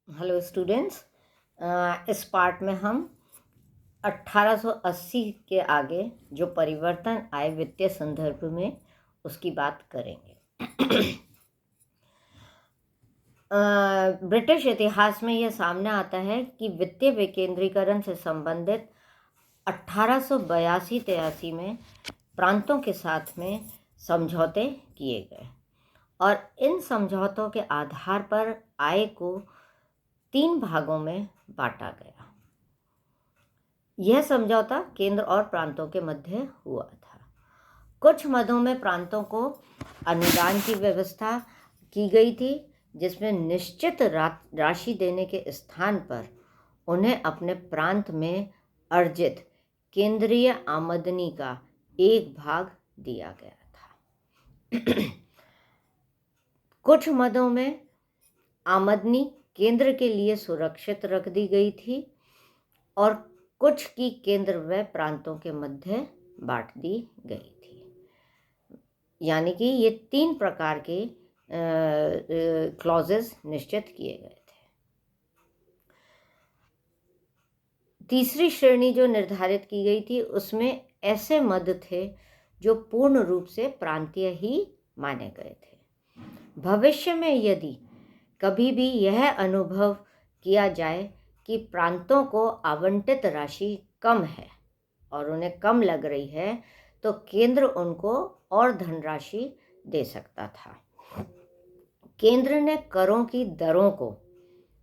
Hello students. इस part में हम 1880 के आगे जो परिवर्तन आए वित्तीय संदर्भ में उसकी बात करेंगे। ब्रिटिश इतिहास में यह सामने आता है कि वित्तीय विकेंद्रीकरण से संबंधित 1882-83 में प्रांतों के साथ में समझौते किए गए और इन समझौतों के आधार पर आय को 3 भागों में बांटा गया। यह समझौता केंद्र और प्रांतों के मध्य हुआ था। कुछ मदों में प्रांतों को अनुदान की व्यवस्था की गई थी, जिसमें निश्चित राशि देने के स्थान पर उन्हें अपने प्रांत में अर्जित केंद्रीय आमदनी का एक भाग दिया गया था। कुछ मदों में आमदनी केंद्र के लिए सुरक्षित रख दी गई थी और कुछ की केंद्र व प्रांतों के मध्य बांट दी गई थी। यानी कि ये 3 प्रकार के क्लॉजेस निश्चित किए गए थे। तीसरी श्रेणी जो निर्धारित की गई थी उसमें ऐसे मद थे जो पूर्ण रूप से प्रांतीय ही माने गए थे। भविष्य में यदि कभी भी यह अनुभव किया जाए कि प्रांतों को आवंटित राशि कम है और उन्हें कम लग रही है, तो केंद्र उनको और धनराशि दे सकता था। केंद्र ने करों की दरों को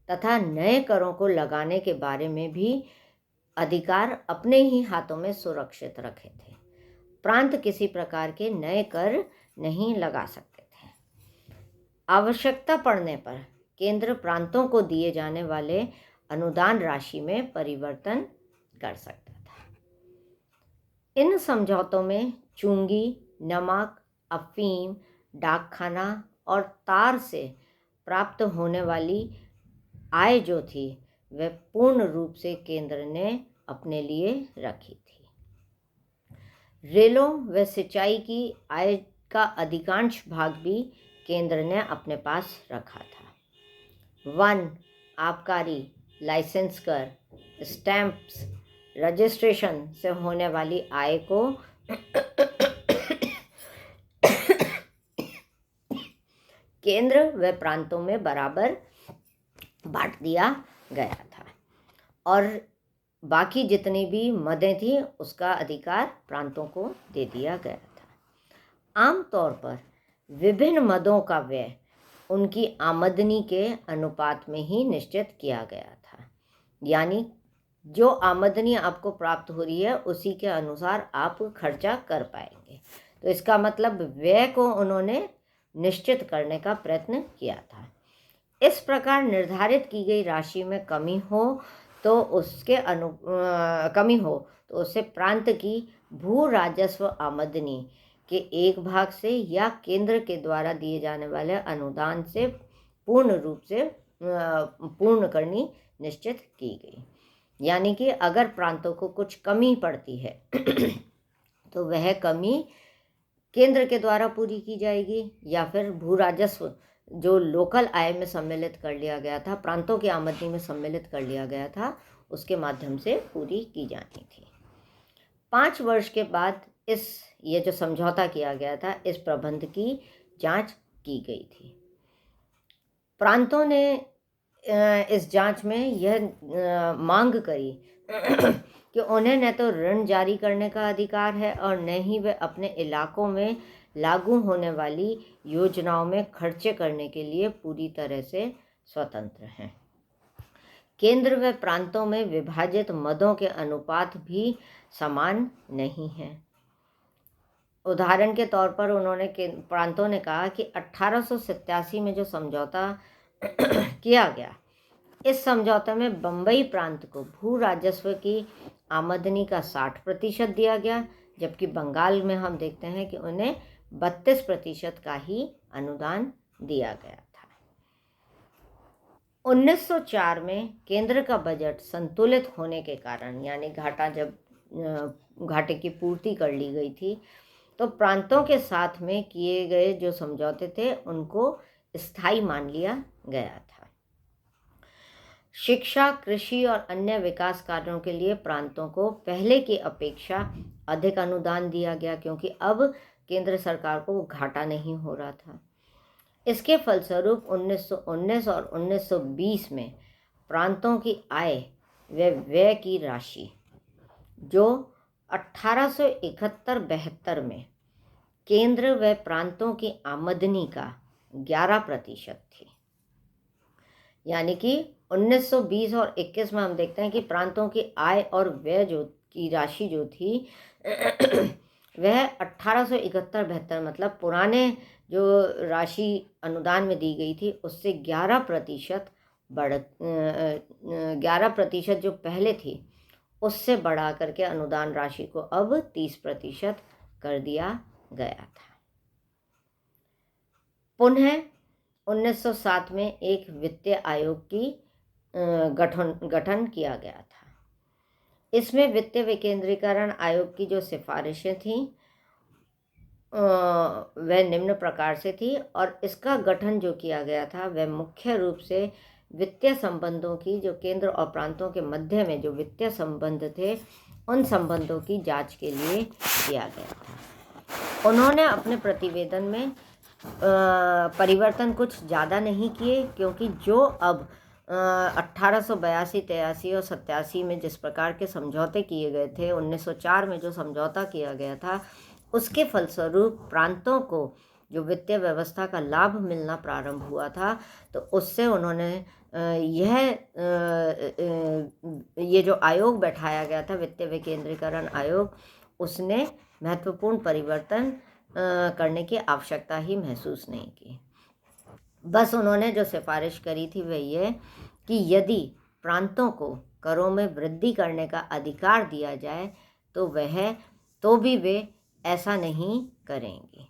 तथा नए करों को लगाने के बारे में भी अधिकार अपने ही हाथों में सुरक्षित रखे थे। प्रांत किसी प्रकार के नए कर नहीं लगा सकते थे। आवश्यकता पड़ने पर केंद्र प्रांतों को दिए जाने वाले अनुदान राशि में परिवर्तन कर सकता था। इन समझौतों में चुंगी, नमक, अफीम, डाकखाना और तार से प्राप्त होने वाली आय जो थी वह पूर्ण रूप से केंद्र ने अपने लिए रखी थी। रेलों व सिंचाई की आय का अधिकांश भाग भी केंद्र ने अपने पास रखा था। वन, आबकारी, लाइसेंस कर, स्टैंप्स, रजिस्ट्रेशन से होने वाली आय को केंद्र व प्रांतों में बराबर बांट दिया गया था और बाकी जितनी भी मदें थी उसका अधिकार प्रांतों को दे दिया गया था। आमतौर पर विभिन्न मदों का व्यय उनकी आमदनी के अनुपात में ही निश्चित किया गया था। यानी जो आमदनी आपको प्राप्त हो रही है उसी के अनुसार आप खर्चा कर पाएंगे। तो इसका मतलब व्यय को उन्होंने निश्चित करने का प्रयत्न किया था। इस प्रकार निर्धारित की गई राशि में कमी हो तो उससे प्रांत की भू राजस्व आमदनी के एक भाग से या केंद्र के द्वारा दिए जाने वाले अनुदान से पूर्ण रूप से पूर्ण करनी निश्चित की गई। यानी कि अगर प्रांतों को कुछ कमी पड़ती है तो वह कमी केंद्र के द्वारा पूरी की जाएगी या फिर भू राजस्व जो लोकल आय में सम्मिलित कर लिया गया था, प्रांतों की आमदनी में सम्मिलित कर लिया गया था, उसके माध्यम से पूरी की जानी थी। 5 वर्ष के बाद ये जो समझौता किया गया था इस प्रबंध की जांच की गई थी। प्रांतों ने इस जांच में यह मांग करी कि उन्हें न तो ऋण जारी करने का अधिकार है और न ही वे अपने इलाकों में लागू होने वाली योजनाओं में खर्चे करने के लिए पूरी तरह से स्वतंत्र हैं। केंद्र व प्रांतों में विभाजित मदों के अनुपात भी समान नहीं हैं। उदाहरण के तौर पर प्रांतों ने कहा कि 1887 में जो समझौता किया गया, इस समझौते में बम्बई प्रांत को भू राजस्व की आमदनी का 60% दिया गया, जबकि बंगाल में हम देखते हैं कि उन्हें 32% का ही अनुदान दिया गया था। 1904 में केंद्र का बजट संतुलित होने के कारण, यानी घाटे की पूर्ति कर ली गई थी, तो प्रांतों के साथ में किए गए जो समझौते थे उनको स्थायी मान लिया गया था। शिक्षा, कृषि और अन्य विकास कार्यों के लिए प्रांतों को पहले की अपेक्षा अधिक अनुदान दिया गया, क्योंकि अब केंद्र सरकार को घाटा नहीं हो रहा था। इसके फलस्वरूप 1919 और 1920 में प्रांतों की आय व व्यय की राशि, जो 1871-72 में केंद्र व प्रांतों की आमदनी का 11% थी। यानी कि 1920 और 21 में हम देखते हैं कि प्रांतों की आय और व्यय की राशि जो थी वह 1871-72, मतलब पुराने जो राशि अनुदान में दी गई थी उससे 11% 11% जो पहले थी उससे बढ़ा करके अनुदान राशि को अब 30% कर दिया गया था। पुनः 1907 में एक वित्तीय आयोग की गठन किया गया था। इसमें वित्तीय विकेंद्रीकरण आयोग की जो सिफारिशें थीं वह निम्न प्रकार से थी, और इसका गठन जो किया गया था वह मुख्य रूप से वित्तीय संबंधों की, जो केंद्र और प्रांतों के मध्य में जो वित्तीय संबंध थे उन संबंधों की जांच के लिए किया गया था। उन्होंने अपने प्रतिवेदन में परिवर्तन कुछ ज़्यादा नहीं किए, क्योंकि जो अब 1882, 83 और 87 में जिस प्रकार के समझौते किए गए थे, 1904 में जो समझौता किया गया था, उसके फलस्वरूप प्रांतों को जो वित्तीय व्यवस्था का लाभ मिलना प्रारंभ हुआ था, तो उससे उन्होंने ये जो आयोग बैठाया गया था, वित्तीय विकेंद्रीकरण आयोग, उसने महत्वपूर्ण परिवर्तन करने की आवश्यकता ही महसूस नहीं की। बस उन्होंने जो सिफारिश करी थी वह ये कि यदि प्रांतों को करों में वृद्धि करने का अधिकार दिया जाए तो भी वे ऐसा नहीं करेंगे,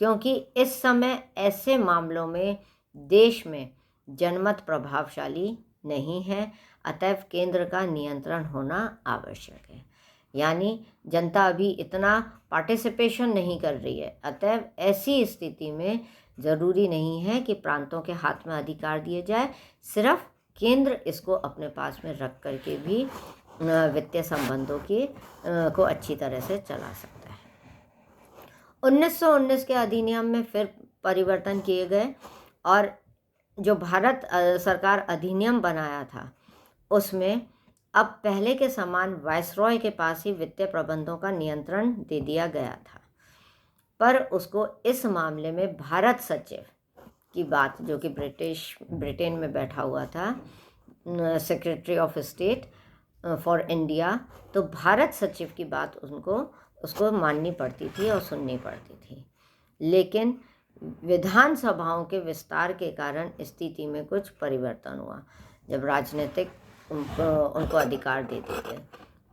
क्योंकि इस समय ऐसे मामलों में देश में जनमत प्रभावशाली नहीं है, अतएव केंद्र का नियंत्रण होना आवश्यक है। यानी जनता अभी इतना पार्टिसिपेशन नहीं कर रही है, अतएव ऐसी स्थिति में ज़रूरी नहीं है कि प्रांतों के हाथ में अधिकार दिए जाए, सिर्फ केंद्र इसको अपने पास में रख करके भी वित्तीय संबंधों को अच्छी तरह से चला सकता है। 1919 के अधिनियम में फिर परिवर्तन किए गए, और जो भारत सरकार अधिनियम बनाया था उसमें अब पहले के समान वायसरॉय के पास ही वित्तीय प्रबंधों का नियंत्रण दे दिया गया था, पर उसको इस मामले में भारत सचिव की बात, जो कि ब्रिटेन में बैठा हुआ था, secretary of state for India, तो भारत सचिव की बात उसको माननी पड़ती थी और सुननी पड़ती थी। लेकिन विधानसभाओं के विस्तार के कारण स्थिति में कुछ परिवर्तन हुआ, जब राजनीतिक उनको अधिकार दे दिए गए।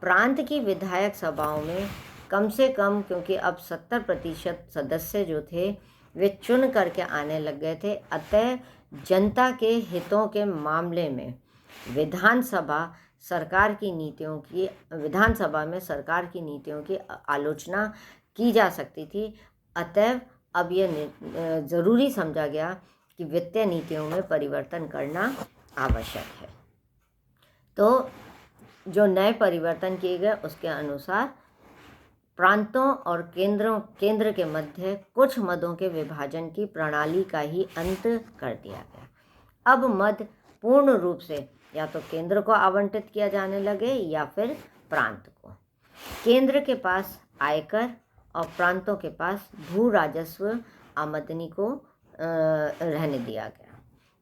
प्रांत की विधायक सभाओं में कम से कम, क्योंकि अब 70% सदस्य जो थे वे चुन करके आने लग गए थे, अतः जनता के हितों के मामले में विधानसभा में सरकार की नीतियों की आलोचना की जा सकती थी। अतएव अब यह ज़रूरी समझा गया कि वित्तीय नीतियों में परिवर्तन करना आवश्यक है। तो जो नए परिवर्तन किए गए उसके अनुसार प्रांतों और केंद्र के मध्य कुछ मदों के विभाजन की प्रणाली का ही अंत कर दिया गया। अब मद पूर्ण रूप से या तो केंद्र को आवंटित किया जाने लगे या फिर प्रांत को। केंद्र के पास आयकर और प्रांतों के पास भू राजस्व आमदनी को रहने दिया गया।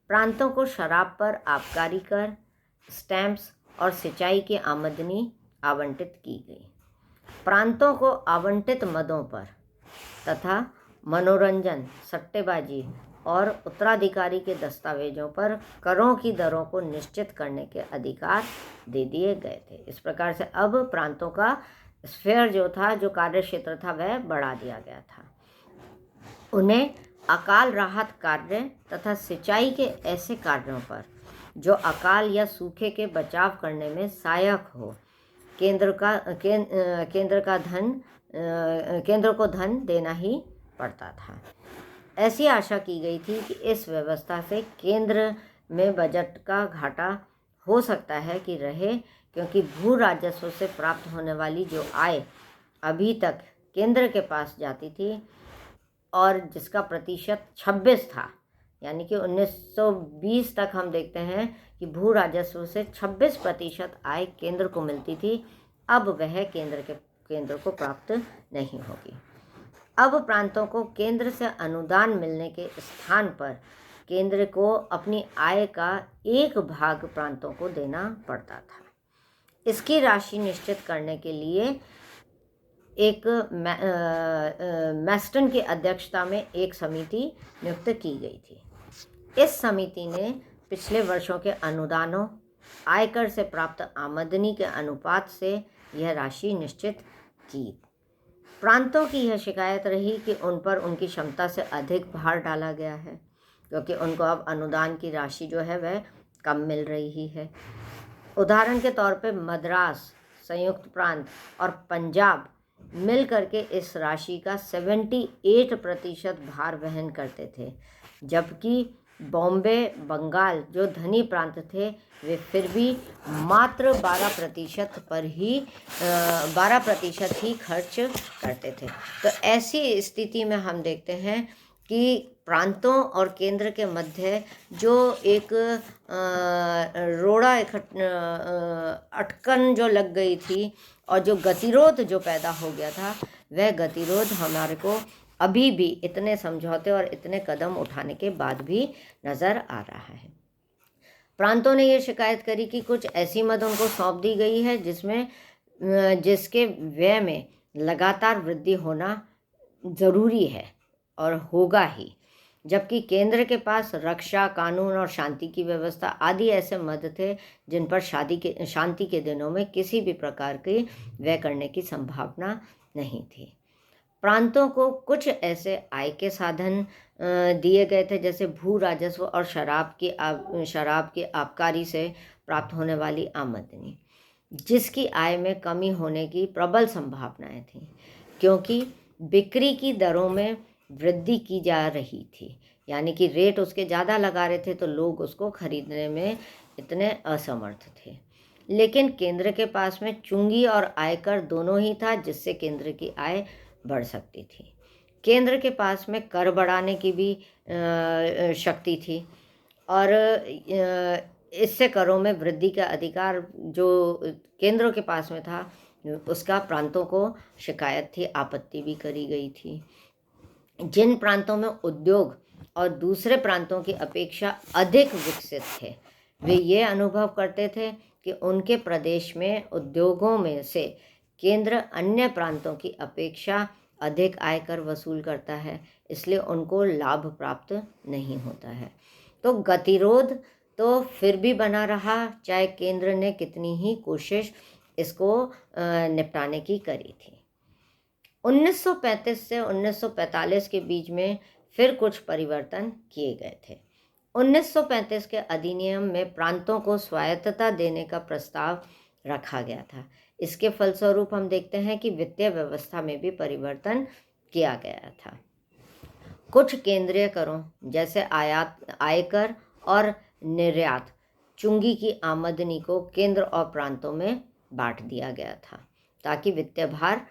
प्रांतों को शराब पर आबकारी कर, स्टैम्प्स और सिंचाई की आमदनी आवंटित की गई। प्रांतों को आवंटित मदों पर तथा मनोरंजन, सट्टेबाजी और उत्तराधिकारी के दस्तावेजों पर करों की दरों को निश्चित करने के अधिकार दे दिए गए थे। इस प्रकार से अब प्रांतों का स्फेयर जो था, जो कार्य क्षेत्र था, वह बढ़ा दिया गया था। उन्हें अकाल राहत कार्य तथा सिंचाई के ऐसे कार्यों पर जो अकाल या सूखे के बचाव करने में सहायक हो, केंद्र को धन देना ही पड़ता था। ऐसी आशा की गई थी कि इस व्यवस्था से केंद्र में बजट का घाटा हो सकता है कि रहे, क्योंकि भू राजस्व से प्राप्त होने वाली जो आय अभी तक केंद्र के पास जाती थी और जिसका प्रतिशत 26 था, यानी कि 1920 तक हम देखते हैं कि भू राजस्व से 26% आय केंद्र को मिलती थी, अब वह केंद्र को प्राप्त नहीं होगी। अब प्रांतों को केंद्र से अनुदान मिलने के स्थान पर केंद्र को अपनी आय का एक भाग प्रांतों को देना पड़ता था। इसकी राशि निश्चित करने के लिए एक मैस्टन की अध्यक्षता में एक समिति नियुक्त की गई थी। इस समिति ने पिछले वर्षों के अनुदानों, आयकर से प्राप्त आमदनी के अनुपात से यह राशि निश्चित की। प्रांतों की यह शिकायत रही कि उन पर उनकी क्षमता से अधिक भार डाला गया है, क्योंकि उनको अब अनुदान की राशि जो है वह कम मिल रही है। उदाहरण के तौर पे मद्रास, संयुक्त प्रांत और पंजाब मिल करके इस राशि का 78% भार वहन करते थे, जबकि बॉम्बे, बंगाल जो धनी प्रांत थे वे फिर भी मात्र 12% ही खर्च करते थे। तो ऐसी स्थिति में हम देखते हैं कि प्रांतों और केंद्र के मध्य जो एक रोड़ा अटकन जो लग गई थी और जो गतिरोध जो पैदा हो गया था, वह गतिरोध हमारे को अभी भी इतने समझौते और इतने कदम उठाने के बाद भी नज़र आ रहा है। प्रांतों ने यह शिकायत करी कि कुछ ऐसी मद उनको सौंप दी गई है जिसके व्यय में लगातार वृद्धि होना ज़रूरी है और होगा ही, जबकि केंद्र के पास रक्षा, कानून और शांति की व्यवस्था आदि ऐसे मद थे जिन पर शांति के दिनों में किसी भी प्रकार के व्यय करने की संभावना नहीं थी। प्रांतों को कुछ ऐसे आय के साधन दिए गए थे, जैसे भू राजस्व और शराब की आबकारी से प्राप्त होने वाली आमदनी, जिसकी आय में कमी होने की प्रबल संभावनाएं थीं, क्योंकि बिक्री की दरों में वृद्धि की जा रही थी, यानी कि रेट उसके ज़्यादा लगा रहे थे तो लोग उसको खरीदने में इतने असमर्थ थे। लेकिन केंद्र के पास में चुंगी और आयकर दोनों ही था, जिससे केंद्र की आय बढ़ सकती थी। केंद्र के पास में कर बढ़ाने की भी शक्ति थी और इससे करों में वृद्धि का अधिकार जो केंद्र के पास में था उसका प्रांतों को शिकायत थी, आपत्ति भी करी गई थी। जिन प्रांतों में उद्योग और दूसरे प्रांतों की अपेक्षा अधिक विकसित थे, वे ये अनुभव करते थे कि उनके प्रदेश में उद्योगों में से केंद्र अन्य प्रांतों की अपेक्षा अधिक आयकर वसूल करता है, इसलिए उनको लाभ प्राप्त नहीं होता है। तो गतिरोध तो फिर भी बना रहा, चाहे केंद्र ने कितनी ही कोशिश इसको निपटाने की करी थी। 1935 से 1945 के बीच में फिर कुछ परिवर्तन किए गए थे। 1935 के अधिनियम में प्रांतों को स्वायत्तता देने का प्रस्ताव रखा गया था। इसके फलस्वरूप हम देखते हैं कि वित्तीय व्यवस्था में भी परिवर्तन किया गया था। कुछ केंद्रीय करों जैसे आयकर और निर्यात चुंगी की आमदनी को केंद्र और प्रांतों में बांट दिया गया था, ताकि वित्तीय भार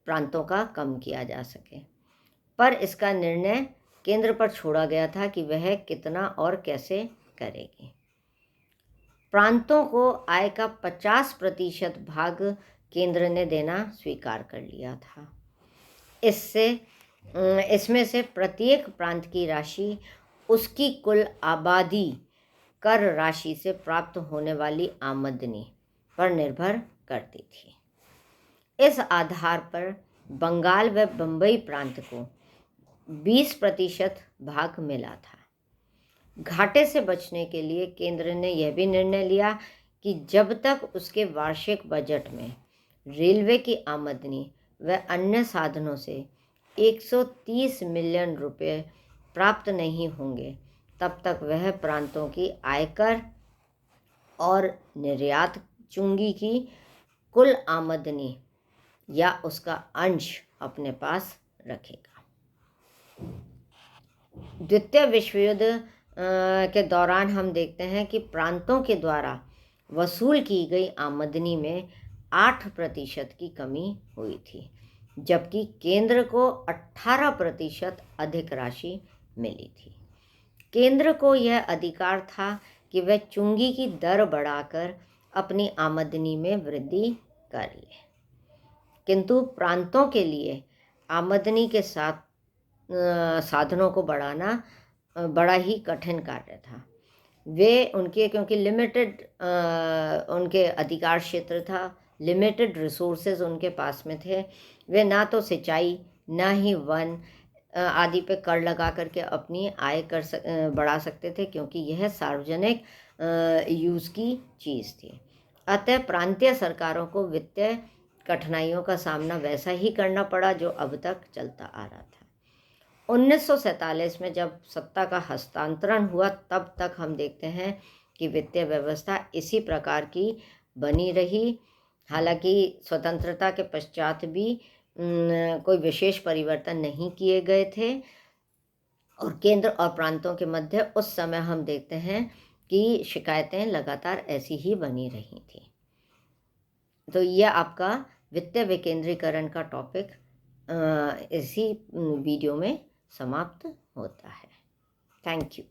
प्रांतों का कम किया जा सके। पर इसका निर्णय केंद्र पर छोड़ा गया था कि वह कितना और कैसे करेगी। प्रांतों को आय का 50% भाग केंद्र ने देना स्वीकार कर लिया था। इसमें से प्रत्येक प्रांत की राशि उसकी कुल आबादी, कर राशि से प्राप्त होने वाली आमदनी पर निर्भर करती थी। इस आधार पर बंगाल व बंबई प्रांत को 20% भाग मिला था। घाटे से बचने के लिए केंद्र ने यह भी निर्णय लिया कि जब तक उसके वार्षिक बजट में रेलवे की आमदनी व अन्य साधनों से 130 मिलियन रुपये प्राप्त नहीं होंगे, तब तक वह प्रांतों की आयकर और निर्यात चुंगी की कुल आमदनी या उसका अंश अपने पास रखेगा। द्वितीय विश्व युद्ध के दौरान हम देखते हैं कि प्रांतों के द्वारा वसूल की गई आमदनी में 8% की कमी हुई थी, जबकि केंद्र को 18% अधिक राशि मिली थी। केंद्र को यह अधिकार था कि वह चुंगी की दर बढ़ाकर अपनी आमदनी में वृद्धि कर ले, किंतु प्रांतों के लिए आमदनी के साथ साधनों को बढ़ाना बड़ा ही कठिन कार्य था। वे उनके क्योंकि लिमिटेड उनके अधिकार क्षेत्र था, लिमिटेड रिसोर्सेज उनके पास में थे। वे ना तो सिंचाई, ना ही वन आदि पे कर लगा करके अपनी आय बढ़ा सकते थे, क्योंकि यह सार्वजनिक यूज़ की चीज़ थी। अतः प्रांतीय सरकारों को वित्तीय कठिनाइयों का सामना वैसा ही करना पड़ा जो अब तक चलता आ रहा था। 1947 में जब सत्ता का हस्तांतरण हुआ, तब तक हम देखते हैं कि वित्तीय व्यवस्था इसी प्रकार की बनी रही। हालांकि स्वतंत्रता के पश्चात भी कोई विशेष परिवर्तन नहीं किए गए थे, और केंद्र और प्रांतों के मध्य उस समय हम देखते हैं कि शिकायतें लगातार ऐसी ही बनी रही थी। तो यह आपका वित्तीय विकेंद्रीकरण का टॉपिक इसी वीडियो में समाप्त होता है। Thank you.